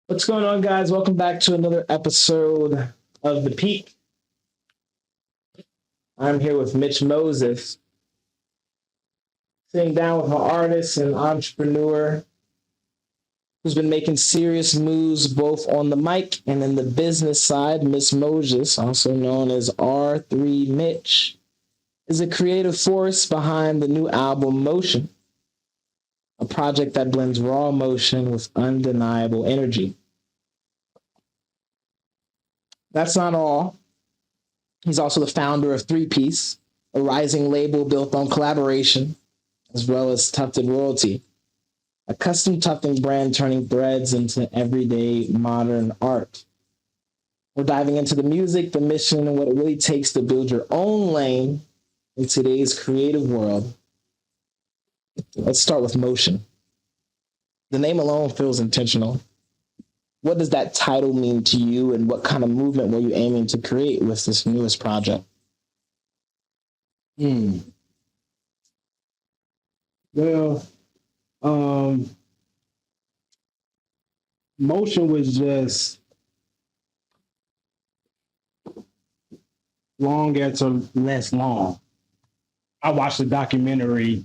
What's going on, guys? Welcome back to another episode of The Peak. I'm here with Mitch Moses, sitting down with an artist and entrepreneur who's been making serious moves both on the mic and in the business side. Miss Moses, also known as R3 Mitch, is a creative force behind the new album Motion, a project that blends raw emotion with undeniable energy. That's not all. He's also the founder of Three Piece, a rising label built on collaboration, as well as Tufted Royalty, a custom tufting brand turning threads into everyday modern art. We're diving into the music, the mission, and what it really takes to build your own lane in today's creative world. Let's start with Motion. The name alone feels intentional. What does that title mean to you, and what kind of movement were you aiming to create with this newest project? Well, Motion was just long to less long. I watched a documentary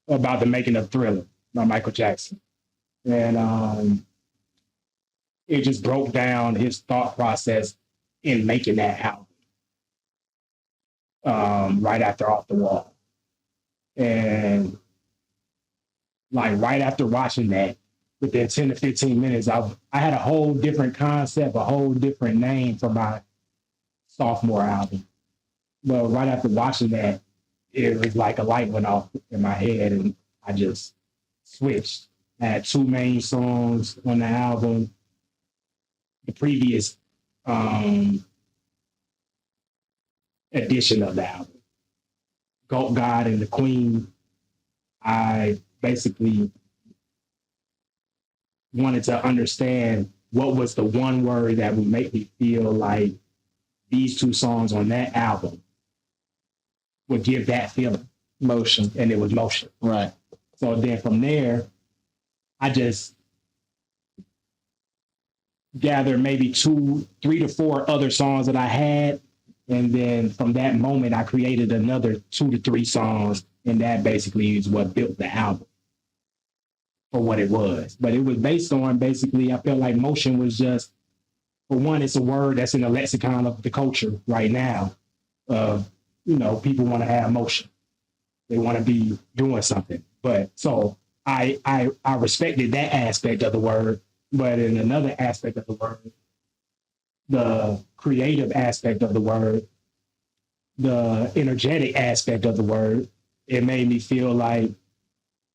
about the making of Thriller by Michael Jackson. And it just broke down his thought process in making that album right after Off the Wall. And like right after watching that, within 10 to 15 minutes, I had a whole different concept, a whole different name for my sophomore album. But right after watching that, it was like a light went off in my head and I just switched. I had two main songs on the album. The previous edition of the album, Goat God and the Queen, I basically wanted to understand what was the one word that would make me feel like these two songs on that album would give that feeling. Motion. And it was Motion. Right. So then from there, I just gathered maybe 3 to 4 other songs that I had. And then from that moment, I created another 2 to 3 songs. And that basically is what built the album for what it was. But it was based on basically, I felt like motion was just, for one, it's a word that's in the lexicon of the culture right now. People want to have motion. They want to be doing something. But so I respected that aspect of the word. But in another aspect of the word, the creative aspect of the word, the energetic aspect of the word, it made me feel like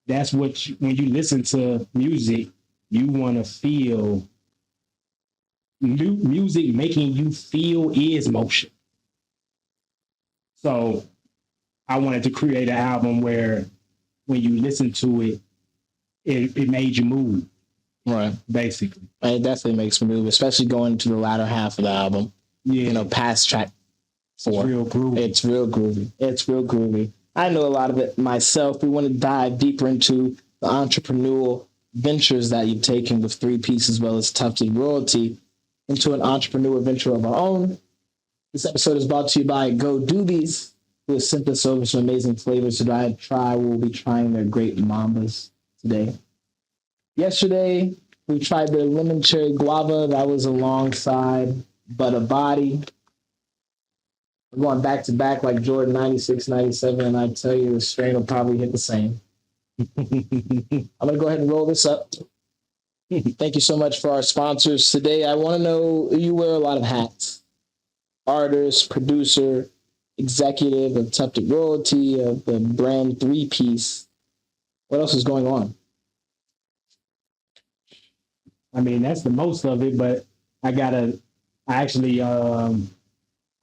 that's what when you listen to music, you want to feel music making you feel is motion. So I wanted to create an album where when you listen to it, it made you move. Right. Basically. It definitely makes me move, especially going to the latter half of the album. Yeah. Past track 4. It's real groovy. It's real groovy. I know a lot of it myself. We want to dive deeper into the entrepreneurial ventures that you've taken with Three Piece as well as Tufted Royalty into an entrepreneur venture of our own. This episode is brought to you by Go Doobies, who has sent us over some amazing flavors to try. We'll be trying their great mambas today. Yesterday, we tried their lemon cherry guava. That was alongside Butter Body. We're going back to back like Jordan 96, 97, and I tell you, the strain will probably hit the same. I'm going to go ahead and roll this up. Thank you so much for our sponsors today. I want to know, you wear a lot of hats. Artist, producer, executive of Tufted Royalty, of the brand Three Piece. What else is going on? I mean, that's the most of it, but I'm a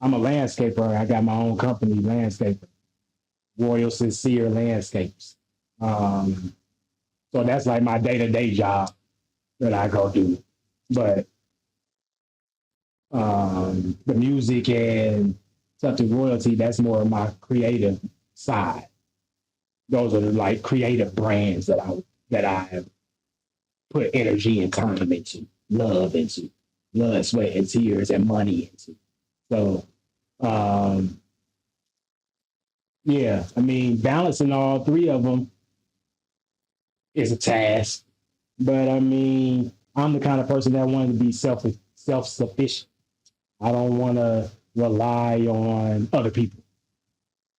landscaper. I got my own company, landscaper, Royal Sincere Landscapes. So that's like my day-to-day job that I go do. But the music and Tufted Royalty, that's more of my creative side. Those are the like creative brands that I have put energy and time into. love into, blood, sweat, and tears, and money into. So, um, yeah, I mean, balancing all three of them is a task. But I mean, I'm the kind of person that wanted to be self sufficient. I don't want to rely on other people,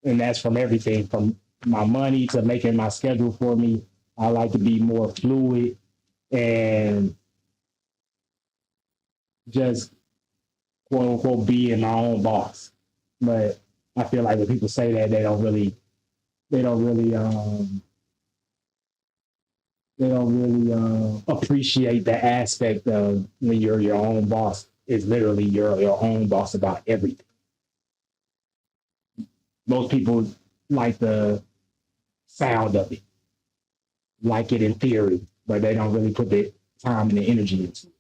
and that's from everything from my money to making my schedule for me. I like to be more fluid and just quote unquote being my own boss. But I feel like when people say that, they don't really appreciate the aspect of when you're your own boss. It's literally you're your own boss about everything. Most people like the sound of it, like it in theory, but they don't really put the time and the energy into it.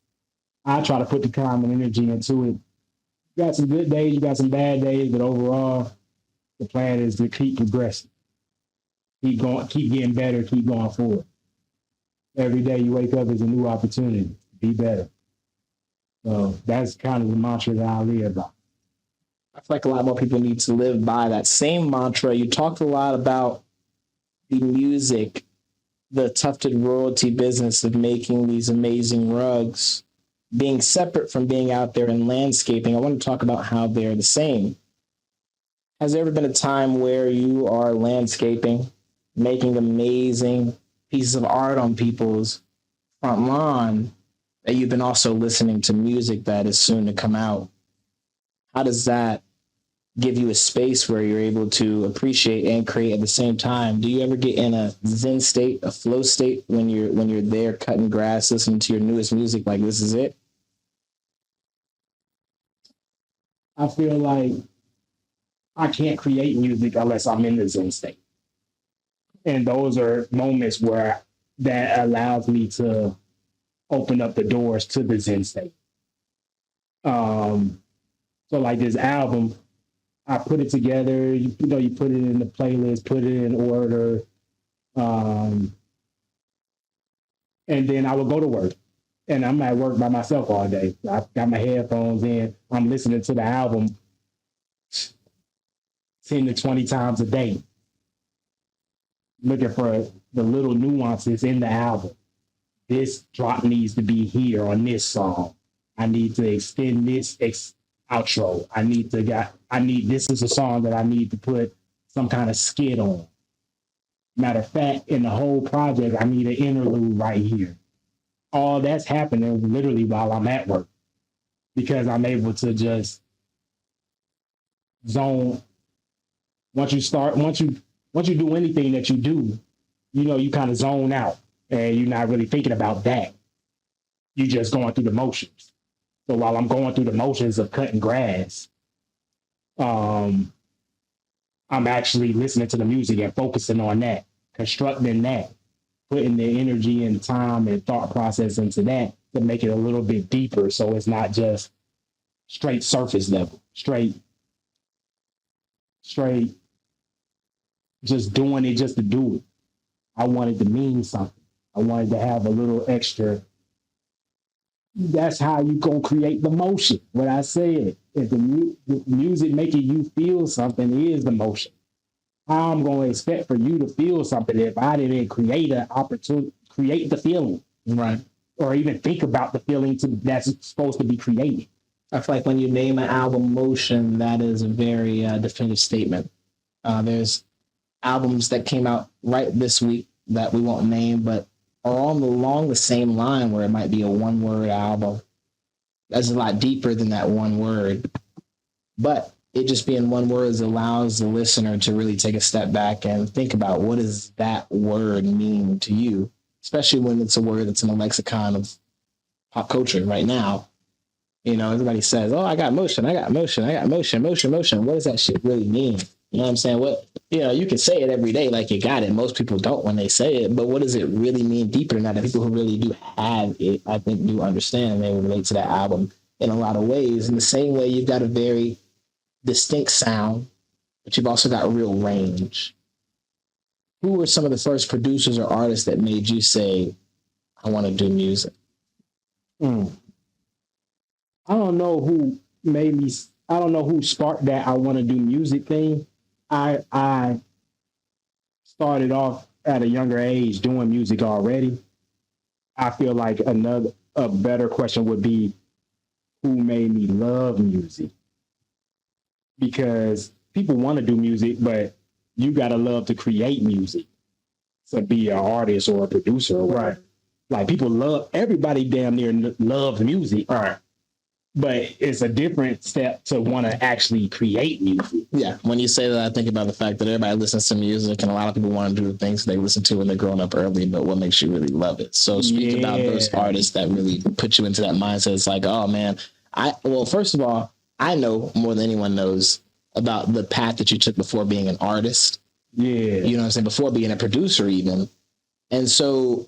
I try to put the time and energy into it. You got some good days, you got some bad days, but overall, the plan is to keep progressing, keep going, keep getting better, keep going forward. Every day you wake up is a new opportunity to be better. So that's kind of the mantra that I live by. I feel like a lot more people need to live by that same mantra. You talked a lot about the music, the tufted royalty business of making these amazing rugs, being separate from being out there in landscaping. I want to talk about how they're the same. Has there ever been a time where you are landscaping, making amazing pieces of art on people's front lawn, that you've been also listening to music that is soon to come out? How does that give you a space where you're able to appreciate and create at the same time? Do you ever get in a zen state, a flow state when you're there cutting grass, listening to your newest music, like this is it? I feel like I can't create music unless I'm in the Zen state. And those are moments where that allows me to open up the doors to the Zen state. Um, so like this album, I put it together, you put it in the playlist, put it in order, um, and then I would go to work. And I'm at work by myself all day. I got my headphones in, I'm listening to the album 10 to 20 times a day, looking for the little nuances in the album. This drop needs to be here on this song. I need to extend this outro. This is a song that I need to put some kind of skit on. Matter of fact, in the whole project, I need an interlude right here. All that's happening literally while I'm at work because I'm able to just zone. Once you do anything that you do, you kind of zone out and you're not really thinking about that. You're just going through the motions. So while I'm going through the motions of cutting grass, I'm actually listening to the music and focusing on that, constructing that, putting the energy and time and thought process into that to make it a little bit deeper. So it's not just straight surface level, straight, just doing it just to do it. I wanted to mean something. I wanted to have a little extra. That's how you gonna create the motion. What I said, if the music making you feel something is the motion. How I'm gonna expect for you to feel something if I didn't create an opportunity, create the feeling, Right. or even think about the feeling that's supposed to be created. I feel like when you name an album Motion, that is a very definitive statement. There's albums that came out right this week that we won't name, but are along the same line where it might be a one-word album. That's a lot deeper than that one word. But it just being one word allows the listener to really take a step back and think about what does that word mean to you, especially when it's a word that's in the lexicon of pop culture right now. Everybody says, oh, I got motion. I got motion. Motion. What does that shit really mean? You know what I'm saying? You can say it every day like you got it. Most people don't when they say it, but what does it really mean deeper than that? The people who really do have it, I think, do understand, and they relate to that album in a lot of ways. In the same way, you've got a very distinct sound, but you've also got real range. Who were some of the first producers or artists that made you say, I want to do music? Mm. I don't know who made me. I don't know who sparked that I want to do music thing. I started off at a younger age doing music already. I feel like a better question would be who made me love music, because people want to do music, but you gotta love to create music to be an artist or a producer or whatever. Right. Like people love, everybody damn near loves music. All right. But it's a different step to want to actually create music. Yeah. When you say that, I think about the fact that everybody listens to music and a lot of people want to do the things they listen to when they're growing up early, but what makes you really love it? So speak about those artists that really put you into that mindset. It's like, oh man, well, first of all, I know more than anyone knows about the path that you took before being an artist. Yeah. You know what I'm saying? Before being a producer even. And so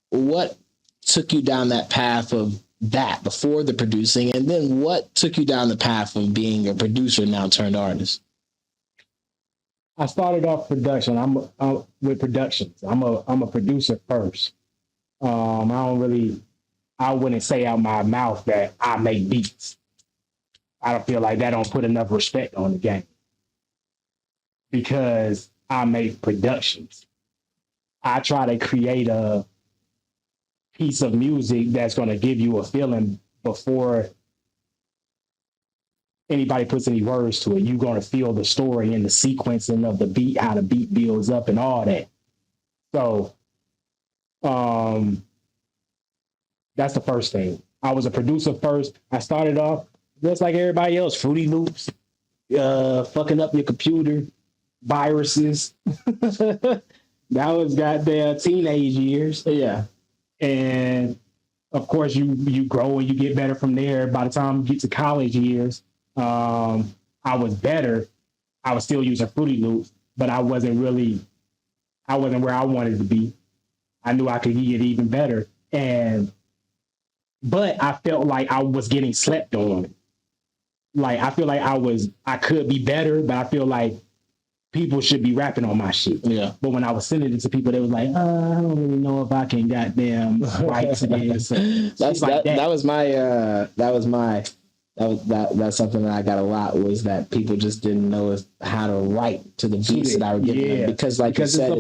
what took you down that path of that before the producing, and then what took you down the path of being a producer now turned artist? I started off production. I'm with productions. I'm a producer first. I wouldn't say out my mouth that I make beats. I don't feel like that don't put enough respect on the game, because I make productions. I try to create a piece of music that's going to give you a feeling before anybody puts any words to it. You're going to feel the story and the sequencing of the beat, how the beat builds up and all that. So that's the first thing. I was a producer first. I started off just like everybody else, Fruity Loops, fucking up your computer, viruses. That was goddamn teenage years. Yeah. And of course, you grow and you get better from there. By the time you get to college years, I was better. I was still using Fruity Loops, but I wasn't where I wanted to be. I knew I could get even better. But I felt like I was getting slept on. Like, I feel like I could be better, but I feel like people should be rapping on my shit. Yeah. But when I was sending it to people, they was like, I don't really know if I can goddamn write to this. That's something that I got a lot, was that people just didn't know how to write to the beats that I was giving them. Because you said,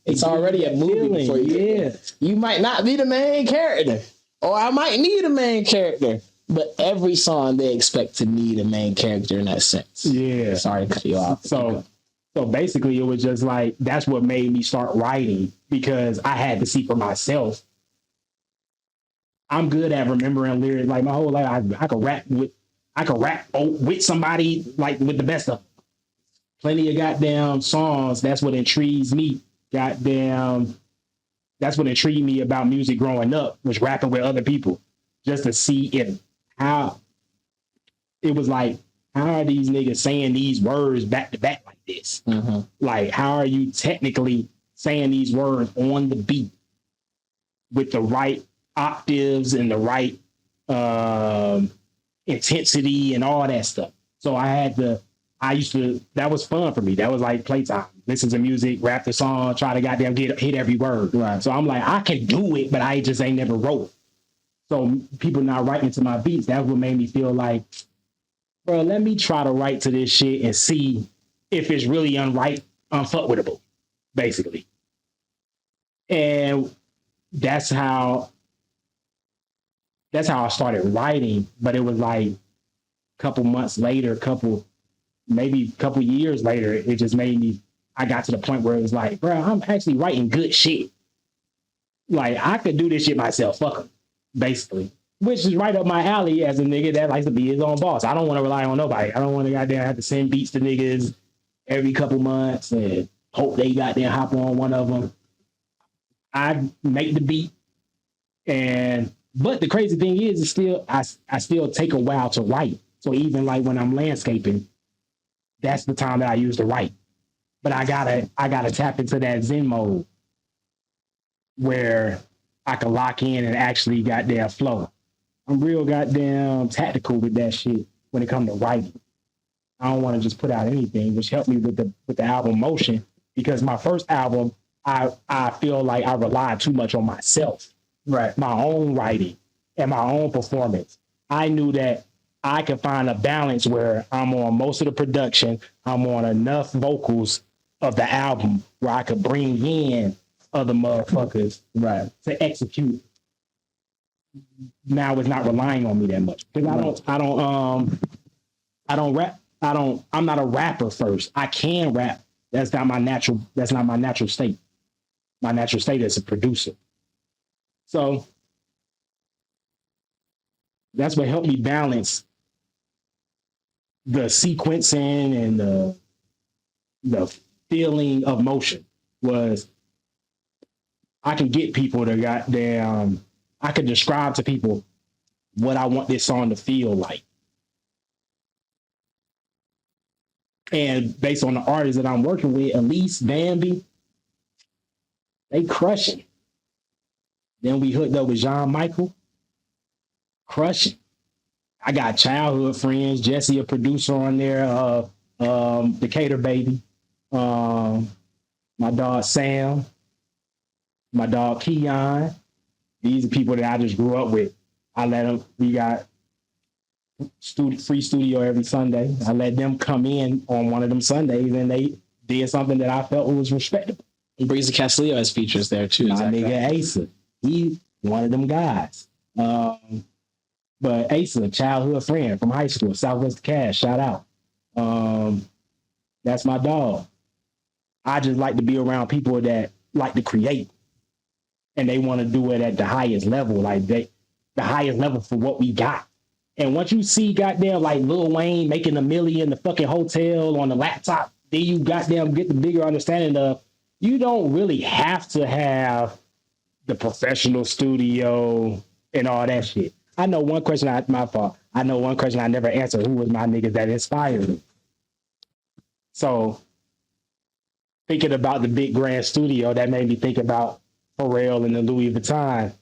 it's already a movie before you. You might not be the main character, or I might need a main character. But every song they expect to need a main character in that sense. Yeah. Sorry to cut you off. So basically it was just like, that's what made me start writing, because I had to see for myself. I'm good at remembering lyrics. Like my whole life, I could rap with somebody, like with the best of them. Plenty of goddamn songs. That's what intrigues me. Goddamn. That's what intrigued me about music growing up, was rapping with other people, just to see how it was like, how are these niggas saying these words back to back like this? Mm-hmm. Like, how are you technically saying these words on the beat with the right octaves and the right intensity and all that stuff? So that was fun for me. That was like playtime. Listen to music, rap the song, try to goddamn hit every word. Right. So I'm like, I can do it, but I just ain't never wrote. So people not writing to my beats, that's what made me feel like, bro, let me try to write to this shit and see if it's really unfuckwittable, basically. And that's how I started writing. But it was like a couple months later, maybe a couple years later, it just made me, I got to the point where it was like, bro, I'm actually writing good shit. Like, I could do this shit myself, fuck them. Basically, which is right up my alley as a nigga that likes to be his own boss. I don't want to rely on nobody. I don't want to goddamn have to send beats to niggas every couple months and hope they goddamn hop on one of them. I make the beat, but the crazy thing is, I still take a while to write. So even like when I'm landscaping, that's the time that I use to write. But I gotta tap into that Zen mode where I can lock in and actually goddamn flow. I'm real goddamn tactical with that shit when it comes to writing. I don't want to just put out anything, which helped me with the album Motion, because my first album, I feel like I relied too much on myself. Right. my own writing and my own performance. I knew that I could find a balance where I'm on most of the production, I'm on enough vocals of the album where I could bring in other motherfuckers Right. to execute. Now it's not relying on me that much because I don't rap. I'm not a rapper first. I can rap. That's not my natural state. My natural state is a producer. So that's what helped me balance the sequencing and the feeling of motion was I can get people to goddamn, I could describe to people what I want this song to feel like. And based on the artists that I'm working with, Elise, Bambi, they crushing. Then we hooked up with Jean Michael, crushing. I got childhood friends, Jesse, a producer on there, Decatur Baby, my dog Sam, my dog Keon. These are people that I just grew up with. I let them, we got free studio every Sunday. I let them come in on one of them Sundays and they did something that I felt was respectable. And Breezy Castillo has features there too. My nigga Asa, he one of them guys. But Asa, a childhood friend from high school, Southwest Cash, shout out. That's my dog. I just like to be around people that like to create and they want to do it at the highest level, like the highest level for what we got. And once you see goddamn like Lil Wayne making $1 million in the fucking hotel on the laptop, then you goddamn get the bigger understanding of you don't really have to have the professional studio and all that shit. I know one question, my fault. I know one question I never answered. Who was my niggas that inspired me? So thinking about the big grand studio, that made me think about Pharrell and the Louis Vuitton.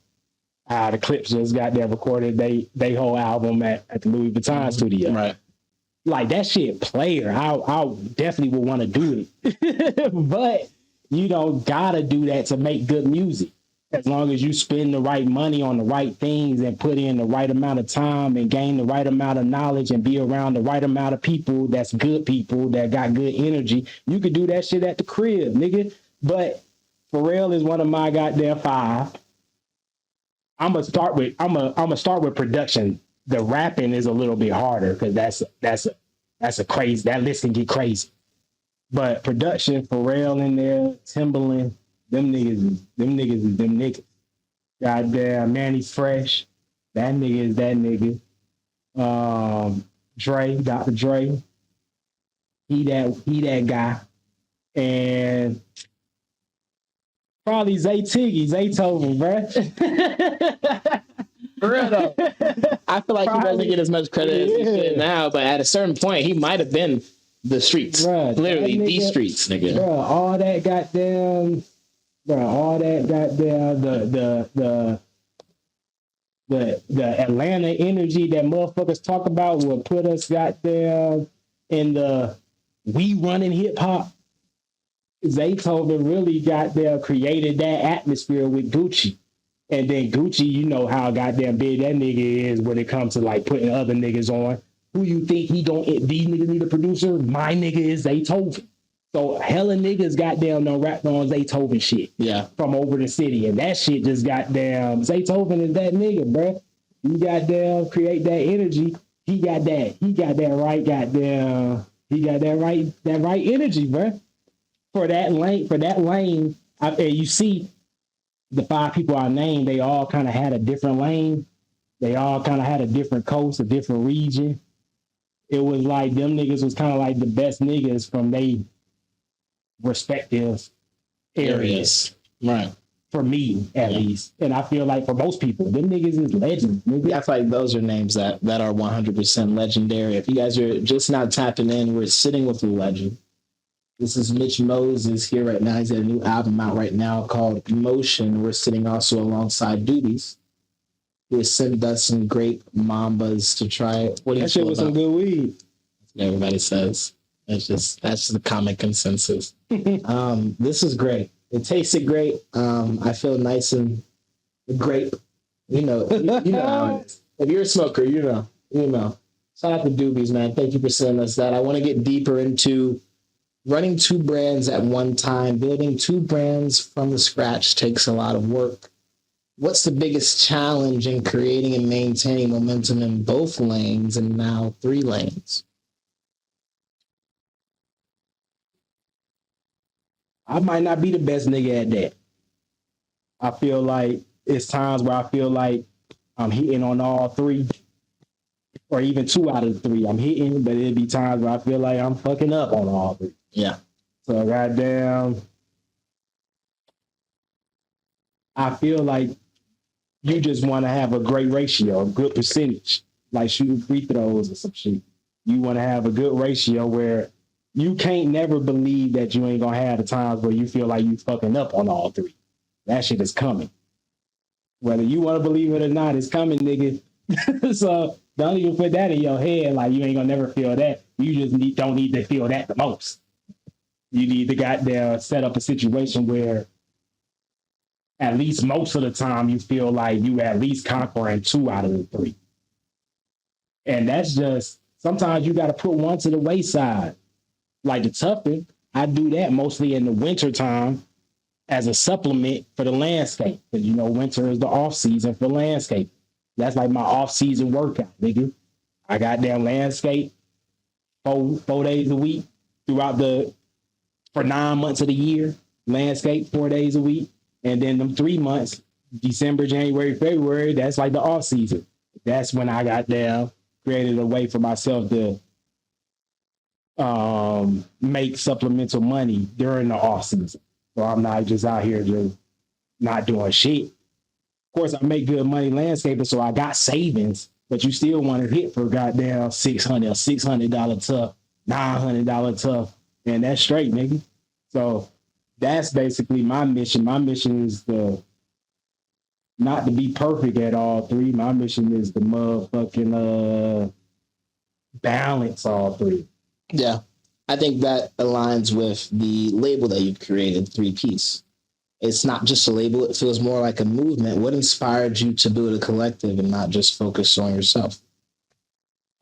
The Clips just got there recorded they whole album at the Louis Vuitton studio. Right. Like that shit player. I definitely would want to do it. But you don't gotta do that to make good music. As long as you spend the right money on the right things and put in the right amount of time and gain the right amount of knowledge and be around the right amount of people that's good people that got good energy, you could do that shit at the crib, nigga. But Pharrell is one of my goddamn 5. I'm gonna start with production. The rapping is a little bit harder because that's a crazy, that list can get crazy. But production, Pharrell in there, Timbaland, them niggas is them niggas. Goddamn, Manny Fresh, that nigga is that nigga. Dre, Dr. Dre, he that guy. And probably Zaytoven, bruh. For real though. I feel like he doesn't get as much credit as he should now, but at a certain point, he might have been the streets. Bruh, literally, the streets, nigga. Bruh, all that goddamn, the Atlanta energy that motherfuckers talk about will put us goddamn in the we running hip hop. Zaytoven really goddamn created that atmosphere with Gucci. And then Gucci, you know how goddamn big that nigga is when it comes to like putting other niggas on. Who you think these niggas need a producer? My nigga is Zaytoven. So hella niggas goddamn done rapped on Zaytoven shit. Yeah. From over the city. And that shit just goddamn, Zaytoven is that nigga, bruh. You goddamn create that energy. He got that right goddamn, that right energy, bruh. For that lane, and you see the 5 people I named, they all kind of had a different lane. They all kind of had a different coast, a different region. It was like them niggas was kind of like the best niggas from they respective areas. Right. For me, at least. And I feel like for most people, them niggas is legends. Nigga. I feel like those are names that are 100% legendary. If you guys are just not tapping in, we're sitting with a legend. This is Mitch Moses here right now. He's got a new album out right now called Motion. We're sitting also alongside Duties. He has sent us some great mambas to try. What do you That shit was some good weed. That's what everybody says. That's the common consensus. This is great. It tasted great. I feel nice and grape You know how it is. If you're a smoker, you know. Shout out to Doobies, man. Thank you for sending us that. I want to get deeper into running two brands at one time. Building two brands from the scratch takes a lot of work. What's the biggest challenge in creating and maintaining momentum in both lanes and now 3 lanes? I might not be the best nigga at that. I feel like it's times where I feel like I'm hitting on all 3, or even 2 out of the 3. I'm hitting, but it'd be times where I feel like I'm fucking up on all 3. Yeah. So goddamn, I feel like you just want to have a great ratio, a good percentage, like shooting free throws or some shit. You want to have a good ratio where you can't never believe that you ain't gonna have the times where you feel like you fucking up on all 3. That shit is coming. Whether you want to believe it or not, it's coming, nigga. So don't even put that in your head. Like, you ain't gonna never feel that. You just don't need to feel that the most. You need to goddamn set up a situation where at least most of the time you feel like you at least conquering 2 out of the 3. And that's just, sometimes you got to put one to the wayside. Like the tufting, I do that mostly in the winter time as a supplement for the landscape. Because, winter is the off season for landscape. That's like my off season workout, nigga. I got damn landscape 4 days a week for 9 months of the year. Landscape 4 days a week. And then them 3 months, December, January, February, that's like the off season. That's when I got down, created a way for myself to make supplemental money during the off season. So I'm not just out here just not doing shit. Of course, I make good money landscaping, so I got savings, but you still want to hit for goddamn $600 tough, $900 tough, and that's straight, nigga. So that's basically my mission. My mission is not to be perfect at all 3. My mission is to motherfucking balance all 3. Yeah. I think that aligns with the label that you've created, 3Piece. It's not just a label. It feels more like a movement. What inspired you to build a collective and not just focus on yourself?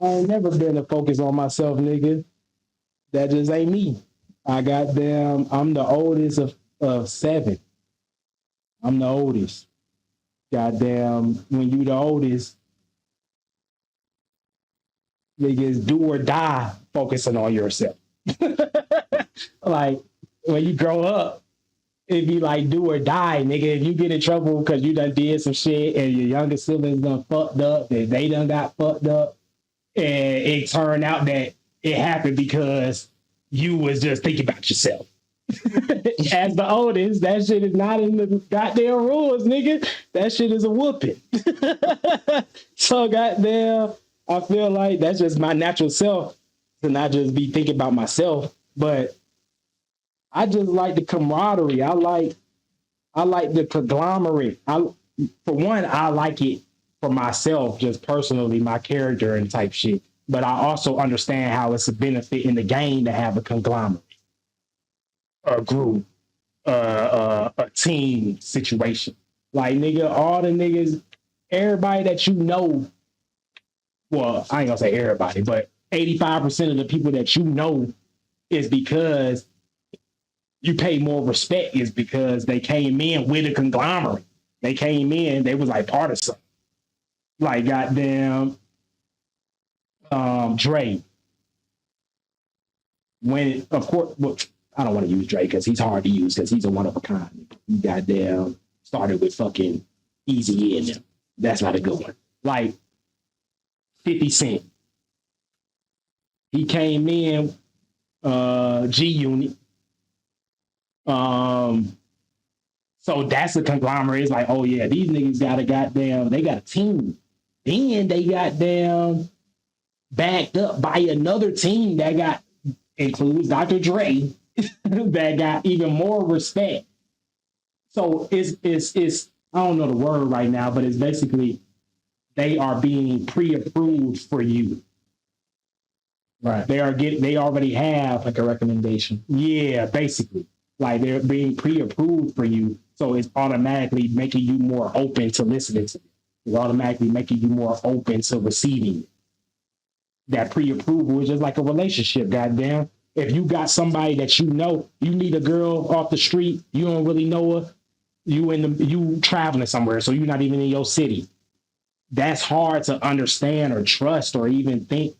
I ain't never been a focus on myself, nigga. That just ain't me. I'm the oldest of 7. I'm the oldest. Goddamn, when you the oldest, niggas do or die focusing on yourself. Like, when you grow up, it'd be like do or die, nigga. If you get in trouble because you done did some shit and your younger siblings done fucked up, and they done got fucked up, and it turned out that it happened because you was just thinking about yourself. As the oldest, that shit is not in the goddamn rules, nigga. That shit is a whooping. So goddamn, I feel like that's just my natural self to not just be thinking about myself, but I just like the camaraderie. I like the conglomerate. For one, I like it for myself, just personally, my character and type shit. But I also understand how it's a benefit in the game to have a conglomerate, a group, a team situation. Like, nigga, all the niggas, everybody that you know, well, I ain't gonna say everybody, but 85% of the people that you know is because you pay more respect, is because they came in with a conglomerate. They came in, they was like part of something. Like goddamn Dre. When, of course, well, I don't want to use Dre because he's hard to use because he's a one of a kind. He goddamn started with fucking Easy in them. That's not a good one. Like 50 Cent. He came in G Unit. So that's a conglomerate. It's like, oh yeah, these niggas got a goddamn, they got a team. Then they goddamn backed up by another team that got, includes Dr. Dre, that got even more respect. So it's I don't know the word right now, but it's basically they are being pre-approved for you. Right. They already have like a recommendation. Yeah, basically. Like they're being pre-approved for you. So it's automatically making you more open to listening to them. is automatically making you more open to receiving it. That pre-approval is just like a relationship, goddamn. If you got somebody that you know, you meet a girl off the street, you don't really know her, you traveling somewhere, so you're not even in your city. That's hard to understand or trust or even think,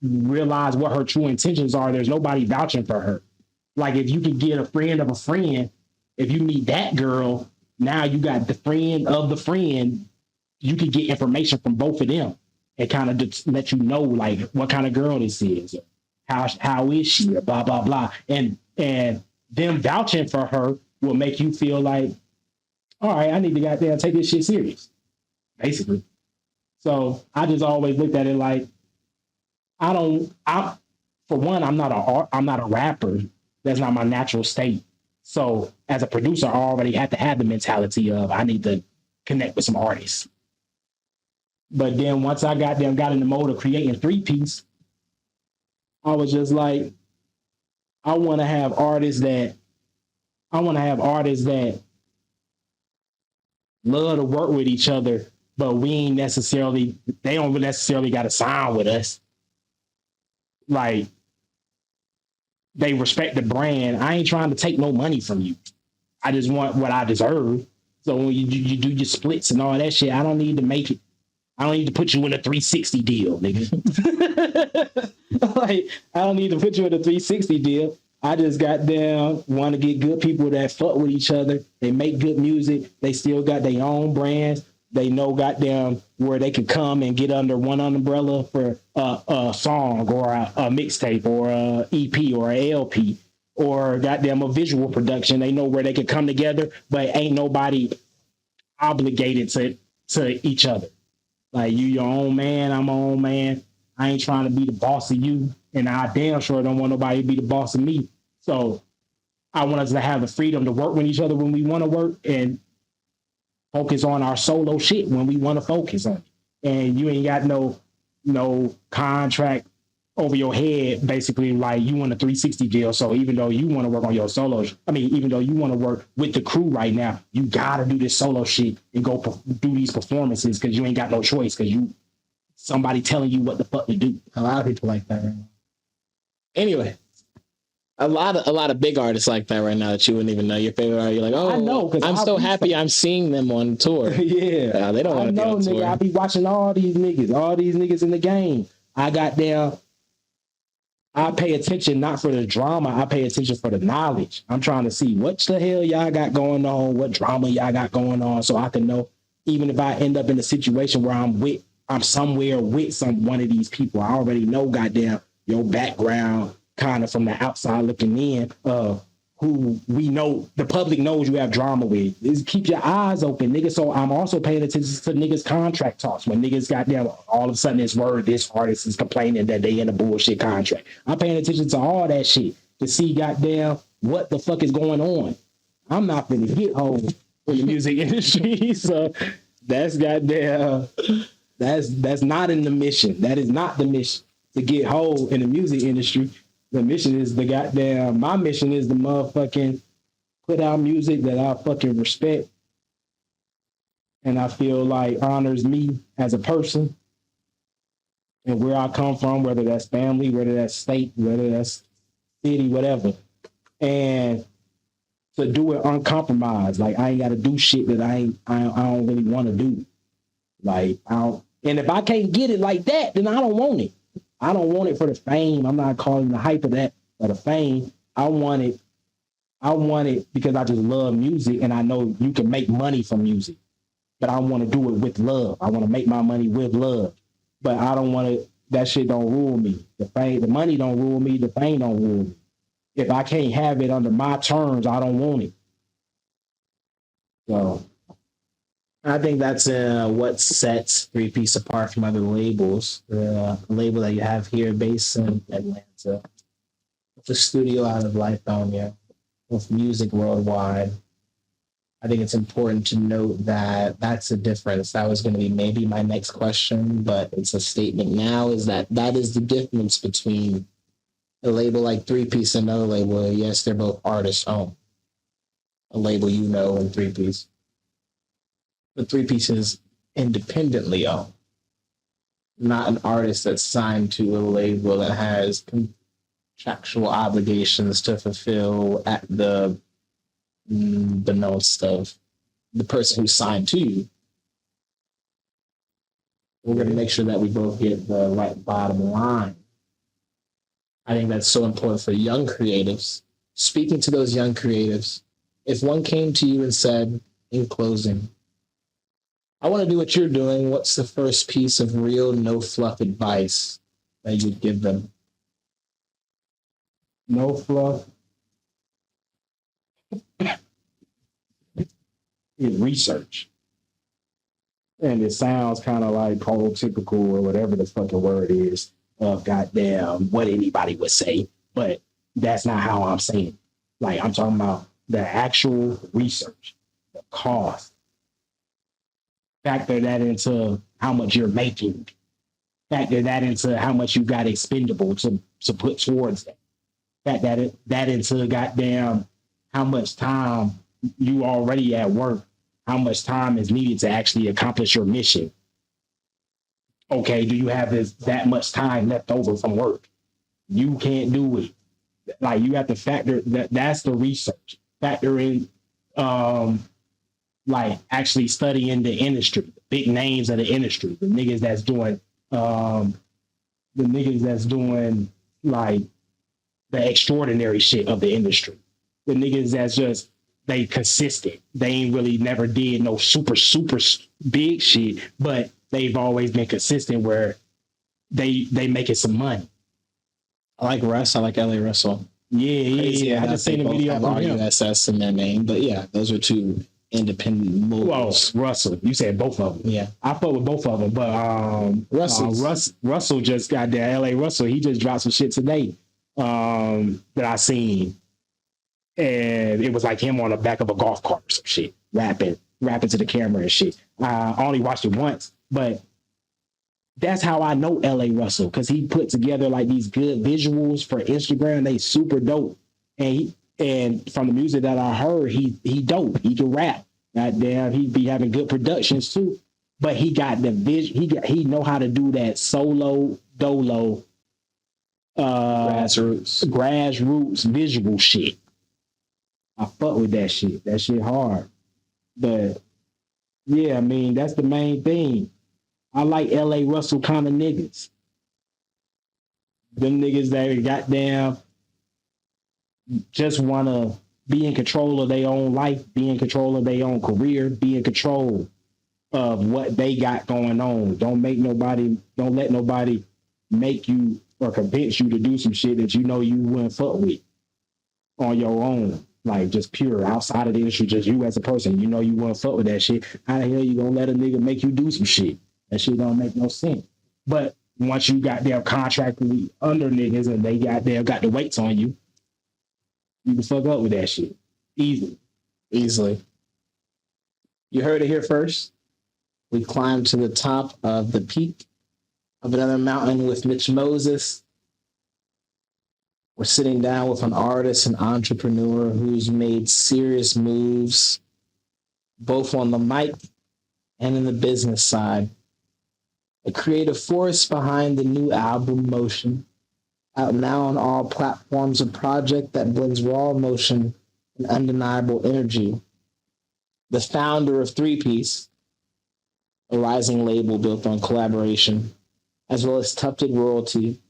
realize what her true intentions are. There's nobody vouching for her. Like if you could get a friend of a friend, if you meet that girl, now you got the friend of the friend, you could get information from both of them and kind of just let you know like what kind of girl this is, how is she, or blah blah blah, and them vouching for her will make you feel like, all right, I need to goddamn take this shit serious, basically. So I just always looked at it like for one, I'm not a rapper. That's not my natural state. So as a producer, I already had to have the mentality of I need to connect with some artists. But then once I got in the mode of creating 3-piece, I was just like, I want to have artists that love to work with each other, but they don't necessarily got to sign with us. Like, they respect the brand. I ain't trying to take no money from you. I just want what I deserve. So when you do your splits and all that shit, I don't need to make it. I don't need to put you in a 360 deal, nigga. Like, I don't need to put you in a 360 deal. I just got down, want to get good people that fuck with each other. They make good music. They still got their own brands. They know goddamn where they can come and get under one umbrella for a song or a mixtape or a EP or a LP or goddamn a visual production. They know where they can come together, but ain't nobody obligated to each other. Like, you your own man, I'm my own man. I ain't trying to be the boss of you, and I damn sure don't want nobody to be the boss of me. So I want us to have the freedom to work with each other when we want to work and focus on our solo shit when we want to focus on it. And you ain't got no contract over your head, basically, like you want a 360 deal. So even though you want to work on your solo, even though you want to work with the crew right now, you got to do this solo shit and go do these performances because you ain't got no choice because somebody telling you what the fuck to do. A lot of people like that right now. Anyway, a lot of big artists like that right now that you wouldn't even know your favorite artist. You're like, oh, I know, I'm so happy I'm seeing them on tour. Yeah. They don't want to be on tour. I be watching all these niggas in the game. I pay attention not for the drama. I pay attention for the knowledge. I'm trying to see what the hell y'all got going on, what drama y'all got going on, so I can know. Even if I end up in a situation where I'm somewhere with one of these people, I already know goddamn your background, kind of from the outside looking in, who we know, the public knows you have drama with. Is keep your eyes open, nigga. So I'm also paying attention to niggas' contract talks. When niggas goddamn all of a sudden this artist is complaining that they in a bullshit contract. I'm paying attention to all that shit to see goddamn what the fuck is going on. I'm not finna get home in the music industry. So that's goddamn, that's not in the mission. That is not the mission to get whole in the music industry. The mission is my mission is to motherfucking put out music that I fucking respect and I feel like honors me as a person and where I come from, whether that's family, whether that's state, whether that's city, whatever. And to do it uncompromised. Like, I ain't got to do shit that I don't really want to do. Like, and if I can't get it like that, then I don't want it. I don't want it for the fame. I'm not calling the hype of that for the fame. I want it because I just love music and I know you can make money from music. But I want to do it with love. I want to make my money with love. But I don't want to, that shit don't rule me. The money don't rule me. The fame don't rule me. If I can't have it under my terms, I don't want it. So I think that's what sets 3-piece apart from other labels. The label that you have here based in Atlanta, with a studio out of Lithonia, with music worldwide. I think it's important to note that that's a difference. That was going to be maybe my next question, but it's a statement now, is that is the difference between a label like 3-piece and another label. Yes, they're both artist owned. A label and 3-piece. But 3-piece is independently owned, not an artist that's signed to a label that has contractual obligations to fulfill at the notes of the person who signed to you. We're going to make sure that we both get the right bottom line. I think that's so important for young creatives. Speaking to those young creatives, if one came to you and said, in closing, I want to do what you're doing, what's the first piece of real, no fluff advice that you'd give them? No fluff. Is research. And it sounds kind of like prototypical or whatever the fucking word is of goddamn what anybody would say, but that's not how I'm saying it. Like, I'm talking about the actual research, the cost. Factor that into how much you're making. Factor that into how much you got expendable to put towards that. Factor that into goddamn how much time you already at work, how much time is needed to actually accomplish your mission. Okay, do you have that much time left over from work? You can't do it. Like, you have to factor that. That's the research. Factor in, like, actually studying the industry, the big names of the industry, the niggas that's doing like the extraordinary shit of the industry, the niggas that's just they consistent. They ain't really never did no super big shit, but they've always been consistent where they making some money. I like Russ. I like LA Russell. Yeah. I just seen a video from him. RUSS in their name, but yeah, those are two independent moguls. Well, Russell, you said both of them. Yeah, I fuck with both of them, but Russell just got there. LA Russell, he just dropped some shit today that I seen, and it was like him on the back of a golf cart or some shit, rapping to the camera and shit. I only watched it once, but that's how I know LA Russell, because he put together like these good visuals for Instagram. They super dope, and from the music that I heard, he dope. He can rap. Goddamn, he be having good productions too. But he got the vision. He know how to do that solo dolo, grassroots visual shit. I fuck with that shit. That shit hard. But yeah, I mean, that's the main thing. I like LA Russell kind of niggas. Them niggas that goddamn just want to be in control of their own life, be in control of their own career, be in control of what they got going on. Don't let nobody make you or convince you to do some shit that you know you wouldn't fuck with on your own. Like, just pure outside of the industry, just you as a person, you know you wouldn't fuck with that shit. How the hell you gonna let a nigga make you do some shit? That shit don't make no sense. But once you got their contractually under niggas and they got the weights on you, you can fuck up with that shit. Easily. You heard it here first. We climbed to the top of the peak of another mountain with Mitch Moses. We're sitting down with an artist and entrepreneur who's made serious moves, both on the mic and in the business side. A creative force behind the new album Motion, out now on all platforms, a project that blends raw emotion and undeniable energy. The founder of Three Piece, a rising label built on collaboration, as well as Tufted Royalty,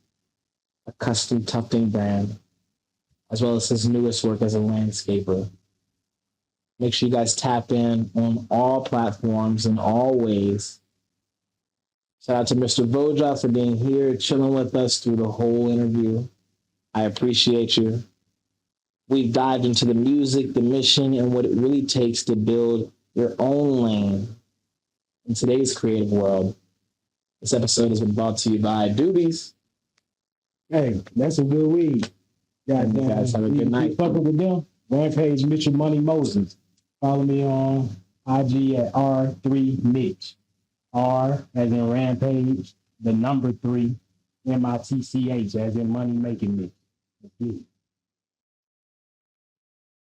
a custom tufting brand, as well as his newest work as a landscaper. Make sure you guys tap in on all platforms in all ways. Shout out to Mr. Voja for being here, chilling with us through the whole interview. I appreciate you. We've dived into the music, the mission, and what it really takes to build your own lane in today's creative world. This episode has been brought to you by Doobies. Hey, that's a good weed. Goddamn. You guys have a good night. Fucking with them. Rampage Mitchell Money Moses. Follow me on IG at R3Mitch. R as in Rampage, the number 3, MITCH as in money making Mitch.